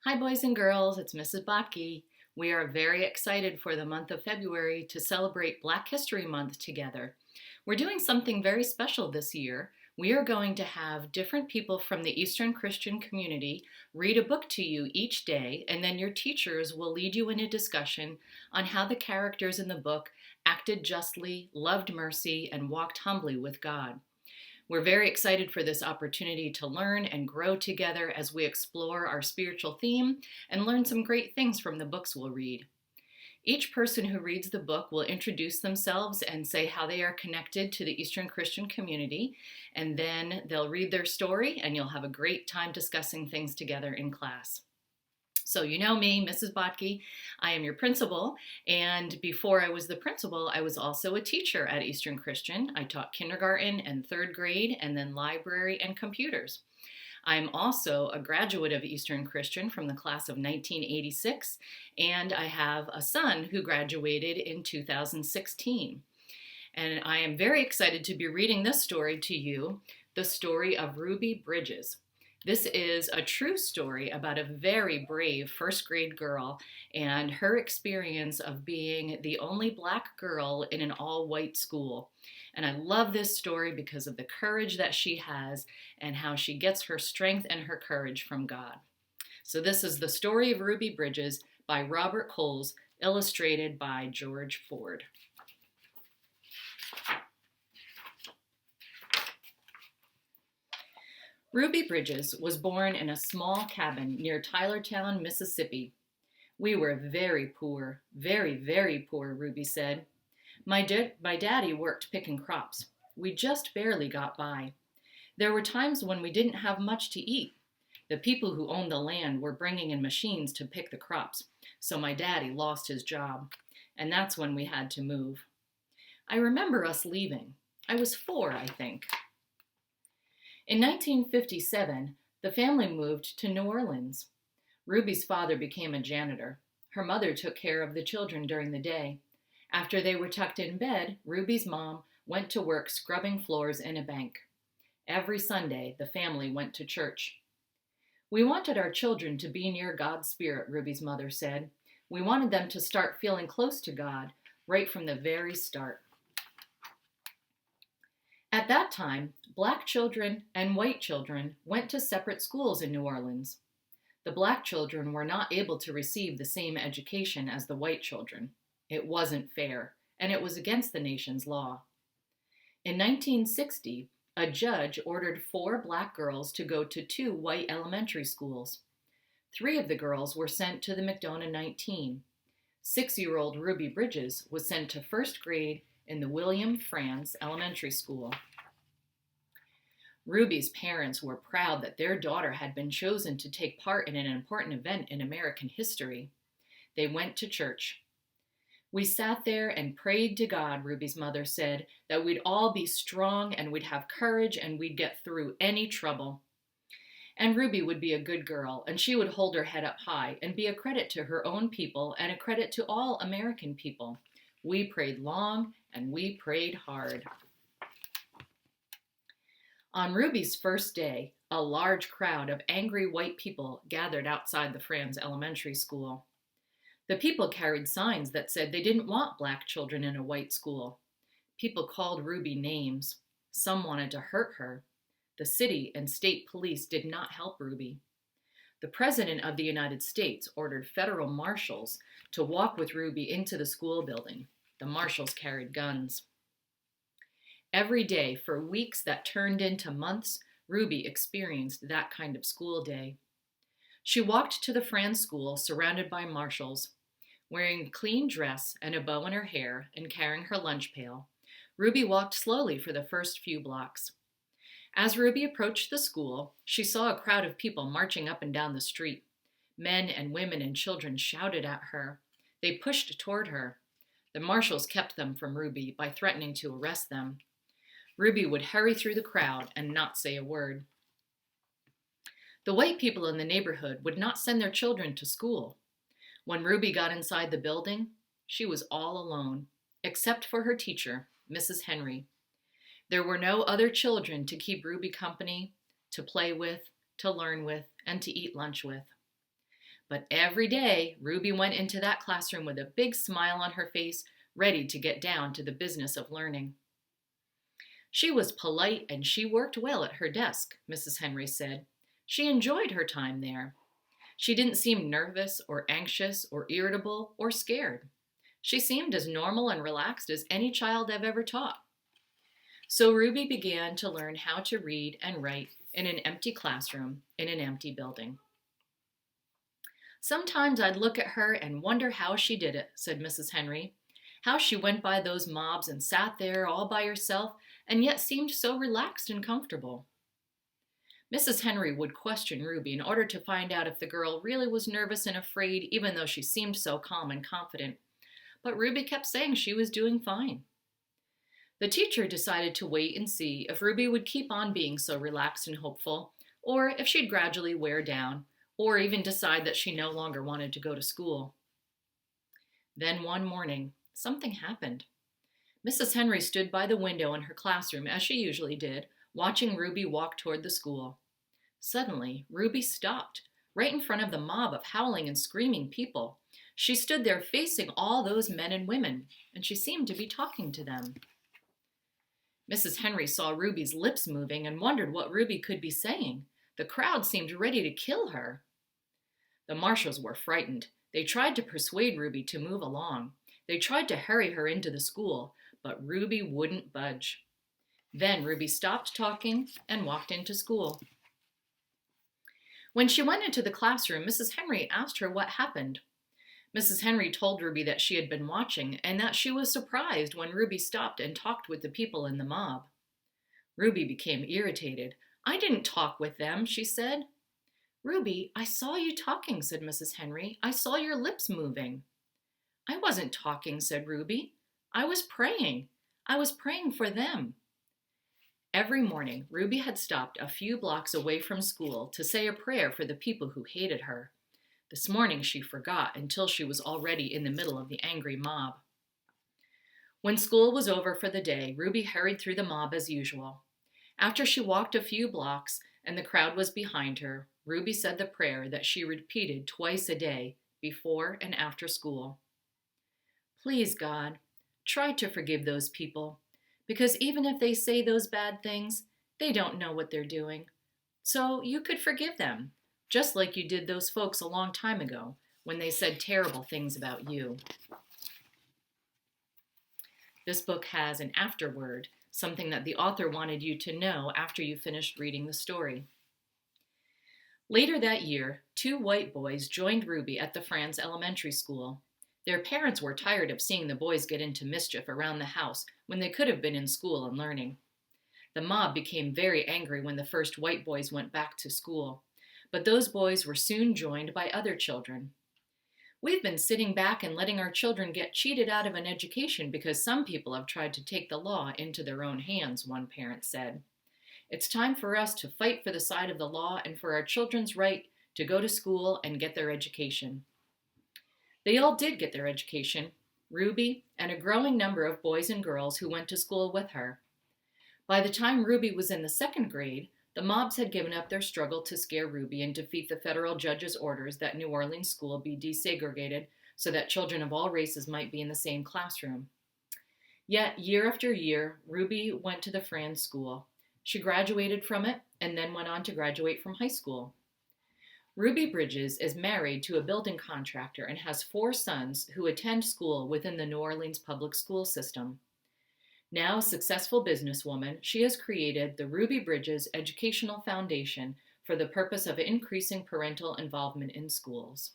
Hi, boys and girls, it's Mrs. Botke. We are very excited for the month of February to celebrate Black History Month together. We're doing something very special this year. We are going to have different people from the Eastern Christian community read a book to you each day, and then your teachers will lead you in a discussion on how the characters in the book acted justly, loved mercy, and walked humbly with God. We're very excited for this opportunity to learn and grow together as we explore our spiritual theme and learn some great things from the books we'll read. Each person who reads the book will introduce themselves and say how they are connected to the Eastern Christian community, and then they'll read their story, and you'll have a great time discussing things together in class. So you know me, Mrs. Botke. I am your principal, and before I was the principal, I was also a teacher at Eastern Christian. I taught kindergarten and third grade, and then library and computers. I'm also a graduate of Eastern Christian from the class of 1986, and I have a son who graduated in 2016. And I am very excited to be reading this story to you, the story of Ruby Bridges. This is a true story about a very brave first grade girl and her experience of being the only Black girl in an all-white school. And I love this story because of the courage that she has and how she gets her strength and her courage from God. So this is the story of Ruby Bridges by Robert Coles, illustrated by George Ford. Ruby Bridges was born in a small cabin near Tylertown, Mississippi. We were very poor, very, very poor, Ruby said. My daddy worked picking crops. We just barely got by. There were times when we didn't have much to eat. The people who owned the land were bringing in machines to pick the crops, so my daddy lost his job, and that's when we had to move. I remember us leaving. I was 4, I think. In 1957, the family moved to New Orleans. Ruby's father became a janitor. Her mother took care of the children during the day. After they were tucked in bed, Ruby's mom went to work scrubbing floors in a bank. Every Sunday, the family went to church. We wanted our children to be near God's Spirit, Ruby's mother said. We wanted them to start feeling close to God right from the very start. At that time, Black children and white children went to separate schools in New Orleans. The Black children were not able to receive the same education as the white children. It wasn't fair, and it was against the nation's law. In 1960, a judge ordered 4 Black girls to go to 2 white elementary schools. 3 of the girls were sent to the McDonough 19. 6-year-old Ruby Bridges was sent to first grade in the William Frantz Elementary School. Ruby's parents were proud that their daughter had been chosen to take part in an important event in American history. They went to church. We sat there and prayed to God, Ruby's mother said, that we'd all be strong and we'd have courage and we'd get through any trouble. And Ruby would be a good girl, and she would hold her head up high and be a credit to her own people and a credit to all American people. We prayed long and we prayed hard. On Ruby's first day, a large crowd of angry white people gathered outside the Frantz Elementary School. The people carried signs that said they didn't want Black children in a white school. People called Ruby names. Some wanted to hurt her. The city and state police did not help Ruby. The President of the United States ordered federal marshals to walk with Ruby into the school building. The marshals carried guns. Every day, for weeks that turned into months, Ruby experienced that kind of school day. She walked to the Frantz school surrounded by marshals. Wearing a clean dress and a bow in her hair and carrying her lunch pail, Ruby walked slowly for the first few blocks. As Ruby approached the school, she saw a crowd of people marching up and down the street. Men and women and children shouted at her. They pushed toward her. The marshals kept them from Ruby by threatening to arrest them. Ruby would hurry through the crowd and not say a word. The white people in the neighborhood would not send their children to school. When Ruby got inside the building, she was all alone, except for her teacher, Mrs. Henry. There were no other children to keep Ruby company, to play with, to learn with, and to eat lunch with. But every day, Ruby went into that classroom with a big smile on her face, ready to get down to the business of learning. She was polite and she worked well at her desk, Mrs. Henry said. She enjoyed her time there. She didn't seem nervous or anxious or irritable or scared. She seemed as normal and relaxed as any child I've ever taught. So Ruby began to learn how to read and write in an empty classroom in an empty building. Sometimes I'd look at her and wonder how she did it, said Mrs. Henry. How she went by those mobs and sat there all by herself and yet seemed so relaxed and comfortable. Mrs. Henry would question Ruby in order to find out if the girl really was nervous and afraid, even though she seemed so calm and confident. But Ruby kept saying she was doing fine. The teacher decided to wait and see if Ruby would keep on being so relaxed and hopeful, or if she'd gradually wear down, or even decide that she no longer wanted to go to school. Then one morning, something happened. Mrs. Henry stood by the window in her classroom, as she usually did, watching Ruby walk toward the school. Suddenly, Ruby stopped, right in front of the mob of howling and screaming people. She stood there facing all those men and women, and she seemed to be talking to them. Mrs. Henry saw Ruby's lips moving and wondered what Ruby could be saying. The crowd seemed ready to kill her. The marshals were frightened. They tried to persuade Ruby to move along. They tried to hurry her into the school, but Ruby wouldn't budge. Then Ruby stopped talking and walked into school. When she went into the classroom, Mrs. Henry asked her what happened. Mrs. Henry told Ruby that she had been watching and that she was surprised when Ruby stopped and talked with the people in the mob. Ruby became irritated. "I didn't talk with them," she said. "Ruby, I saw you talking," said Mrs. Henry. "I saw your lips moving." "I wasn't talking," said Ruby. "I was praying. I was praying for them." Every morning, Ruby had stopped a few blocks away from school to say a prayer for the people who hated her. This morning she forgot until she was already in the middle of the angry mob. When school was over for the day, Ruby hurried through the mob as usual. After she walked a few blocks and the crowd was behind her, Ruby said the prayer that she repeated twice a day, before and after school. "Please, God, try to forgive those people, because even if they say those bad things, they don't know what they're doing. So you could forgive them, just like you did those folks a long time ago when they said terrible things about you." This book has an afterword, something that the author wanted you to know after you finished reading the story. Later that year, 2 white boys joined Ruby at the Franz Elementary School. Their parents were tired of seeing the boys get into mischief around the house when they could have been in school and learning. The mob became very angry when the first white boys went back to school, but those boys were soon joined by other children. "We've been sitting back and letting our children get cheated out of an education because some people have tried to take the law into their own hands," one parent said. "It's time for us to fight for the side of the law and for our children's right to go to school and get their education." They all did get their education, Ruby and a growing number of boys and girls who went to school with her. By the time Ruby was in the 2nd grade, the mobs had given up their struggle to scare Ruby and defeat the federal judge's orders that New Orleans school be desegregated so that children of all races might be in the same classroom. Yet, year after year, Ruby went to the Franz school. She graduated from it and then went on to graduate from high school. Ruby Bridges is married to a building contractor and has 4 sons who attend school within the New Orleans public school system. Now a successful businesswoman, she has created the Ruby Bridges Educational Foundation for the purpose of increasing parental involvement in schools.